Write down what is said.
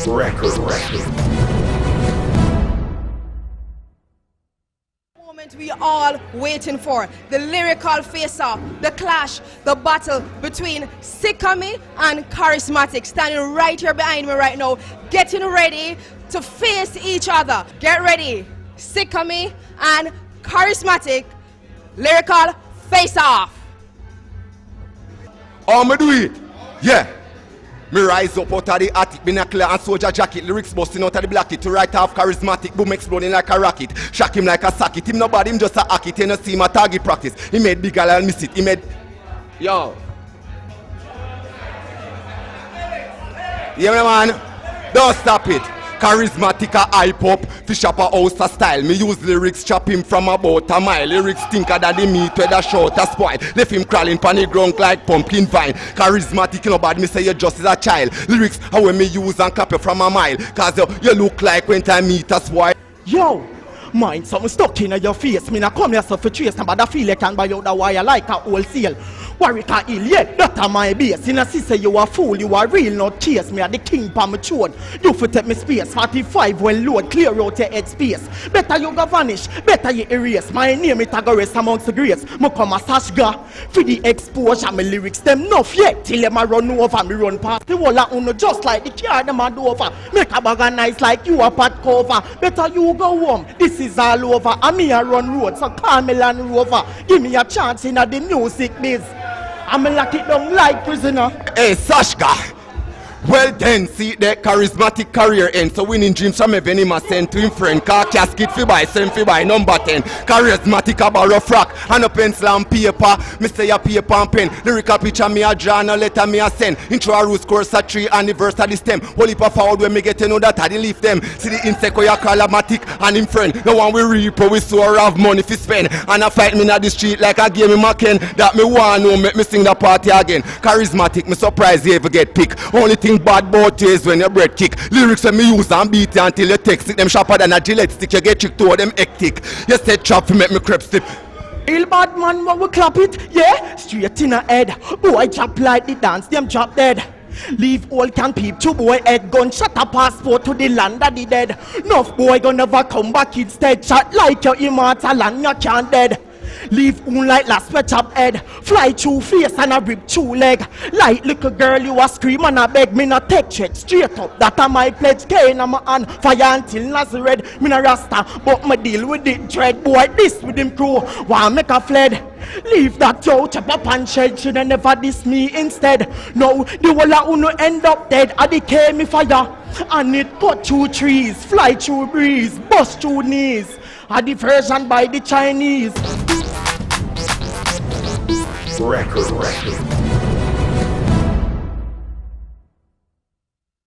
Moment we all waiting for, the lyrical face-off, the clash, the battle between Sickami and Kariz-Matikk, standing right here behind me right now, getting ready to face each other. Get ready, Sickami and Kariz-Matikk, lyrical face-off. Oh, me do it. Yeah. Me rise up out of the attic, binocular and soldier jacket, lyrics busting out of the blacket to write off Kariz-Matikk, boom exploding like a rocket, shock him like a socket. Him nobody, him just a hack it, you know see my target practice. He made big gal and miss it, he made... Yo. Yeah man, don't stop it. Kariz-Matikk a hype up, fish up a house a style. Me use lyrics, chop him from about a mile. Lyrics stinker than the meat where the short a spoil. Left him crawling pan the ground like pumpkin vine. Kariz-Matikk you know bad, me say you just as a child. Lyrics how when me use and clap you from a mile. Cause you look like when time meet a spoil. Yo, mind something stuck in your face. Me na come here so for trace, but I feel like I can buy out the wire like a wholesale. Warwick ill, yeah, that's my base. In a say you a fool, you are real, not chase. Me a the king pa me throne. You for take me space, 45 when load, clear out your head space. Better you go vanish, better you erase. My name it a go rest amongst the grace. Me come a Sashga, for the exposure, my lyrics them enough yet. Till them a run over, me run past the wall a uno just like the car them a do over. Make a bag nice like you a pot cover. Better you go home, this is all over. And me a run road, so call me Land Rover. Give me a chance in a the music biz. I'm a lock it down like prisoner. Hey Sashga. Well then, see the Kariz-Matikk career end. So winning dreams from heaven him a send to him friend. Car casket fi buy, send fi buy number 10. Kariz-Matikk a borrow frack and a pencil and paper. Me say a paper and pen. Lyrical picture me a draw and a letter me a send. Intro a roots course a 3 and the verse a the stem. Whole heap of forward when me get to know that I leave them. See the insect where you call a Matikk and him friend. No one we reap we so have money fi spend. And a fight me in the street like a game in my ken. That me want know make me sing the party again. Kariz-Matikk me surprised you ever get picked. Only thing bad bout is when your bread kick. Lyrics when me use and beat it until you text it. Them sharper than a Gillette stick. You get tricked to them hectic. You said trap to make me crep slip. Real bad man what we clap it, yeah? Straight in the head. Boy chop like the dance, them chop dead. Leave all can peep to boy head gun. Shut a passport to the land of the dead. Enough boy gonna never come back instead. Shot like your immortal and you can't dead. Leave on like last sweat up head. Fly through face and a rib through leg. Like little girl you a scream and a beg. Me not take threat straight up. That a my pledge. Cane on my hand. Fire until Nazareth. Me not rasta but me deal with it dread. Boy this with him crew. Want make a fled. Leave that yo chop up and shed. Should never diss me instead. No the whole a uno end up dead. I decay me fire. And it cut through trees. Fly through breeze. Bust through knees. A diversion by the Chinese. Record.